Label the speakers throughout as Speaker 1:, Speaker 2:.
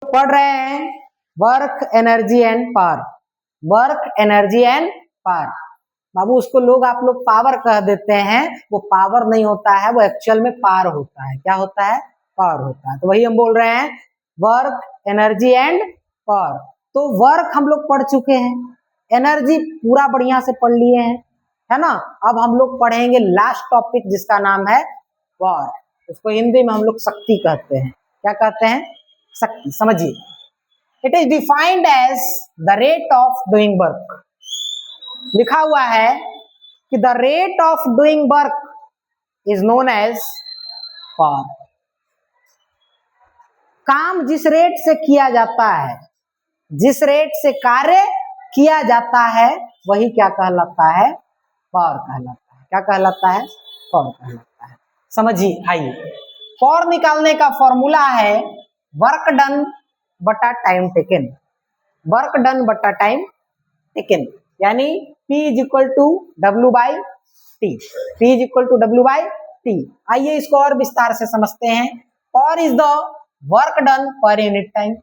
Speaker 1: पढ़ रहे हैं work energy and power. Work energy and power बाबू, उसको लोग आप लोग पावर कह देते हैं, वो पावर नहीं होता है, वो एक्चुअल में पार होता है। क्या होता है? पावर होता है। तो वही हम बोल रहे हैं वर्क एनर्जी एंड पावर। तो वर्क हम लोग पढ़ चुके हैं, एनर्जी पूरा बढ़िया से पढ़ लिए हैं, है ना। अब हम लोग पढ़ेंगे लास्ट टॉपिक जिसका नाम है पावर। उसको हिंदी में हम लोग शक्ति कहते हैं। क्या कहते हैं? शक्ति। समझिए, it is defined as the rate of doing work. लिखा हुआ है कि the rate of doing work is known as power. काम जिस रेट से किया जाता है, जिस रेट से कार्य किया जाता है, वही क्या कहलाता है? पावर कहलाता है। क्या कहलाता है? पावर कहलाता है। समझिए, आइए, पावर निकालने का फॉर्मूला है वर्क डन बटा टाइम टेकन। वर्क डन बटा टाइम टेकन यानी P is equal to W by T. P is equal to W by T. आइए इसको और विस्तार से समझते हैं। Power is the work done per unit time.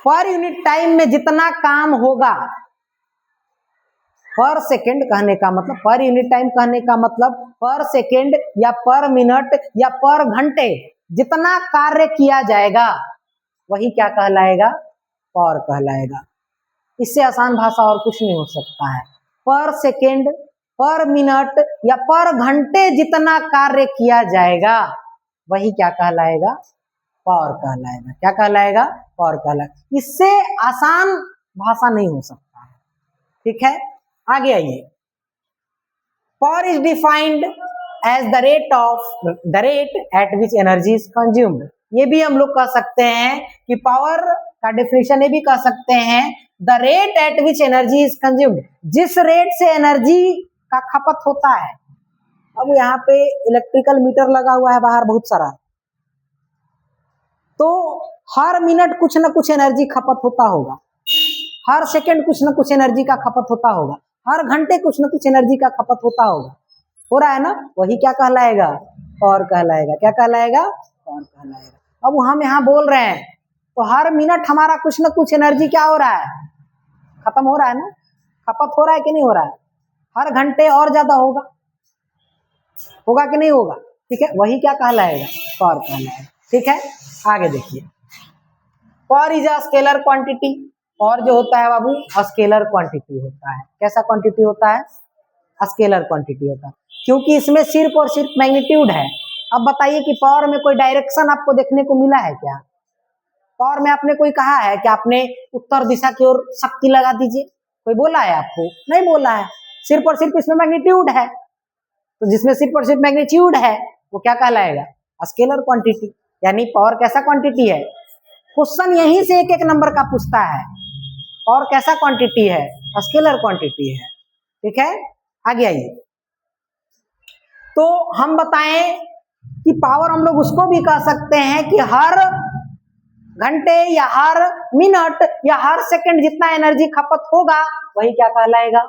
Speaker 1: Per unit time में जितना काम होगा, पर सेकेंड कहने का मतलब, पर यूनिट टाइम कहने का मतलब पर सेकेंड या पर मिनट या पर घंटे जितना कार्य किया जाएगा, वही क्या कहलाएगा? पावर कहलाएगा। इससे आसान भाषा और कुछ नहीं हो सकता है। पर सेकेंड, पर मिनट या पर घंटे जितना कार्य किया जाएगा, वही क्या कहलाएगा? पावर कहलाएगा। क्या कहलाएगा? पावर कहलाएगा। इससे आसान भाषा नहीं हो सकता है। ठीक है, आगे आइए। Power is defined as the rate at which energy is consumed. ये भी हम लोग कह सकते हैं कि पावर का डेफिनेशन ये भी कह सकते हैं the rate at which energy is consumed. जिस रेट से एनर्जी का खपत होता है। अब यहाँ पे इलेक्ट्रिकल मीटर लगा हुआ है बाहर बहुत सारा, तो हर मिनट कुछ ना कुछ एनर्जी खपत होता होगा, हर सेकंड कुछ ना कुछ एनर्जी का खपत होता होगा, हर घंटे कुछ ना कुछ एनर्जी का खपत होता होगा। हो रहा है ना? वही क्या कहलाएगा? पावर कहलाएगा। क्या कहलाएगा? पावर कहलाएगा। अब हम यहाँ बोल रहे हैं तो हर मिनट हमारा कुछ ना कुछ एनर्जी क्या हो रहा है? खत्म हो रहा है ना? खपत हो रहा है कि नहीं हो रहा है? हर घंटे और ज्यादा होगा, होगा कि नहीं होगा? ठीक है, वही क्या कहलाएगा? पावर कहलाएगा। ठीक है, आगे देखिए। Power is a scalar quantity. और जो होता है बाबू, स्केलर क्वांटिटी होता है। कैसा क्वांटिटी होता है? स्केलर क्वांटिटी होता है, क्योंकि इसमें सिर्फ और सिर्फ मैग्नीट्यूड है। अब बताइए कि पावर में कोई डायरेक्शन आपको देखने को मिला है क्या? पावर में आपने कोई कहा है कि आपने उत्तर दिशा की ओर शक्ति लगा दीजिए? कोई बोला है आपको? नहीं बोला है। सिर्फ और सिर्फ इसमें मैग्नीट्यूड है। तो जिसमें सिर्फ और सिर्फ मैग्नीट्यूड है, वो क्या कहलाएगा? Scalar quantity. यानी पावर कैसा क्वांटिटी है? क्वेश्चन यहीं से एक एक नंबर का पूछता है। पावर कैसा क्वांटिटी है? स्केलर क्वांटिटी है। ठीक है, आगे आइए। तो हम बताएं कि पावर हम लोग उसको भी कह सकते हैं कि हर घंटे या हर मिनट या हर सेकंड जितना एनर्जी खपत होगा, वही क्या कहलाएगा?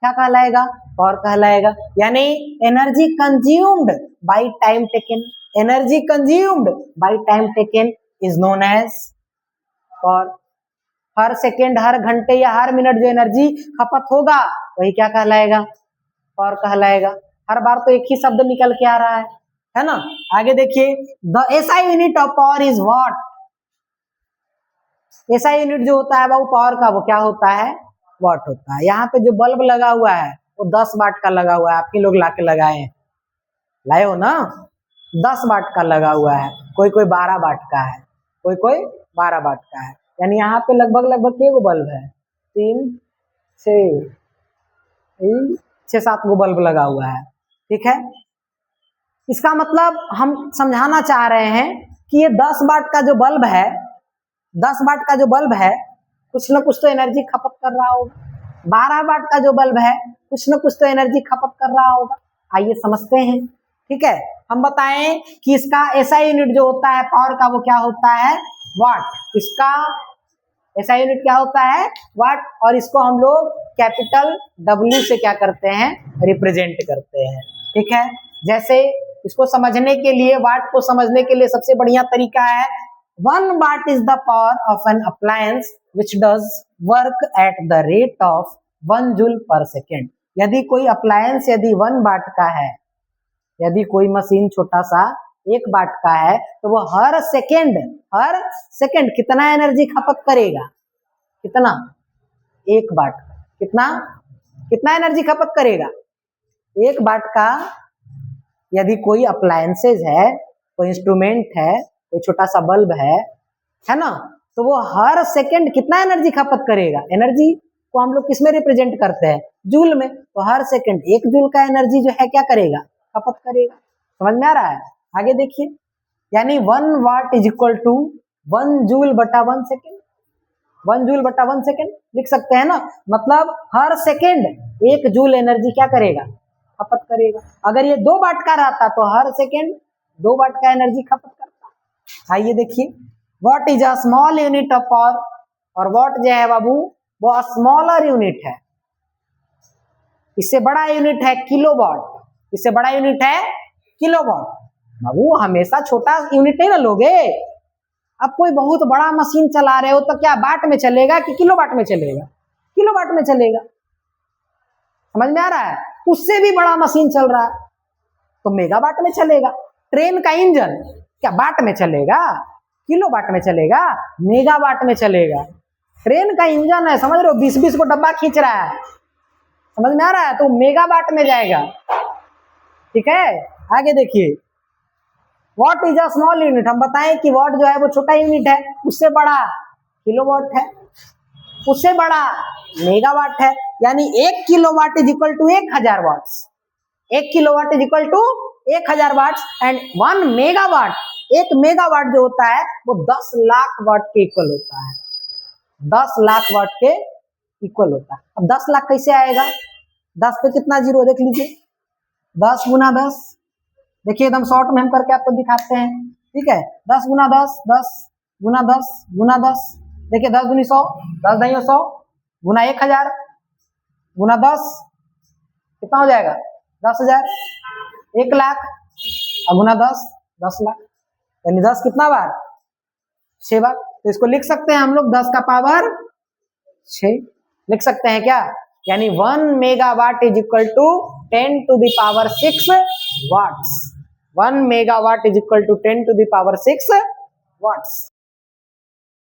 Speaker 1: क्या कहलाएगा? पावर कहलाएगा। यानी energy consumed by time taken. Energy consumed by time taken is known as power. हर सेकेंड, हर घंटे या हर मिनट जो एनर्जी खपत होगा, वही क्या कहलाएगा? पावर कहलाएगा। हर बार तो एक ही शब्द निकल के आ रहा है ना। आगे देखिए, the SI unit of power is what. SI unit जो होता है वो पावर का, वो क्या होता है? वाट होता है। यहाँ पे जो बल्ब लगा हुआ है वो 10 वाट का लगा हुआ है। आप ही लोग लाके लगाए हैं, लाए हो ना? 10 वाट का लगा हुआ है, कोई कोई 12 वाट का है, कोई कोई 12 वाट का है। यानी यहाँ पे लगभग लगभग कितने बल्ब है? 6-7 गो बल्ब लगा हुआ है। ठीक है, इसका मतलब हम समझाना चाह रहे हैं कि ये 10 वाट का जो बल्ब है, 10 वाट का जो बल्ब है, कुछ ना कुछ तो एनर्जी खपत कर रहा होगा। 12 वाट का जो बल्ब है, कुछ ना कुछ तो एनर्जी खपत कर रहा होगा। आइए समझते हैं। ठीक है, हम बताएं कि इसका ऐसा यूनिट जो होता है पावर का, वो क्या होता है? वाट। इसका ऐसा यूनिट क्या होता है? वाट। और इसको हम लोग कैपिटल W से क्या करते हैं? रिप्रेजेंट करते हैं। ठीक है, जैसे इसको समझने के लिए, वाट को समझने के लिए सबसे बढ़िया तरीका है 1 watt is the power of an appliance which does work at the rate of 1 joule per second. यदि कोई अप्लायंस यदि 1 वाट का है, यदि कोई मशीन छोटा सा 1 वाट का है, तो वो हर सेकेंड कितना एनर्जी खपत करेगा? कितना? 1 वाट। कितना एनर्जी खपत करेगा? 1 वाट का। यदि कोई अप्लायंसेज है, कोई इंस्ट्रूमेंट है, कोई छोटा सा बल्ब है ना, तो वो हर सेकेंड कितना एनर्जी खपत करेगा? एनर्जी को हम लोग किसमें रिप्रेजेंट करते हैं? जूल में। तो हर सेकेंड 1 जूल का एनर्जी जो है क्या करेगा? खपत करेगा। समझ में आ रहा है? आगे देखिए, यानी 1 watt is equal to 1 joule बटा 1 सेकेंड। 1 जूल बटा 1 सेकेंड लिख सकते हैं ना। मतलब हर सेकेंड 1 जूल एनर्जी क्या करेगा? खपत करेगा। अगर ये 2 वाट का रहता तो हर सेकेंड 2 वाट का एनर्जी खपत करता। आइए देखिए, what is a small unit of power, और व्हाट जो है बाबू वो स्मॉलर यूनिट है। इससे बड़ा यूनिट है किलोवाट। इससे बड़ा यूनिट है किलोवाट। बाबू हमेशा छोटा यूनिट नहीं ना लोगे। अब कोई बहुत बड़ा मशीन चला रहे हो तो क्या वाट में चलेगा कि किलोवाट में चलेगा? किलोवाट में चलेगा। समझ में आ रहा है? उससे भी बड़ा मशीन चल रहा है तो मेगावाट में चलेगा। ट्रेन का इंजन क्या वाट में चलेगा? किलोवाट में चलेगा? मेगावाट में चलेगा। ट्रेन का इंजन है, समझ रहे हो, 20-20 को डब्बा खींच रहा है। समझ में आ रहा है? तो मेगावाट में जाएगा। ठीक है, आगे देखिए, what is a small unit. हम बताएं कि व्हाट जो है वो छोटा यूनिट है, उससे बड़ा किलोवाट है, उससे बड़ा मेगावाट है। यानी 1 kilowatt is equal to 1000 watts. 1 kilowatt is equal to 1000 watts and 1 megawatt, 1 megawatt जो होता है वो 10 लाख वाट के इक्वल होता है। 10 लाख वाट के इक्वल होता है। अब 10 लाख कैसे आएगा? 10 पे कितना जीरो देख लीजिए, 10 गुना 10। देखिए एकदम शॉर्ट में हम करके आपको दिखाते हैं। ठीक है, 10 गुना 10, 10 गुना 10 गुना 10। देखिए 10 दूनी 100, 10 दहियों 100 गुना 1000 गुना 10 कितना हो जाएगा? 10,000। 1 लाख और गुना 10, 10 लाख। यानी 10 कितना बार? 6 बार। तो इसको लिख सकते हैं हम लोग 10 का पावर 6 लिख सकते हैं क्या? यानी 1 megawatt is equal to 10 to the power 6 watts. 1 megawatt is equal to 10 to the power 6 watts.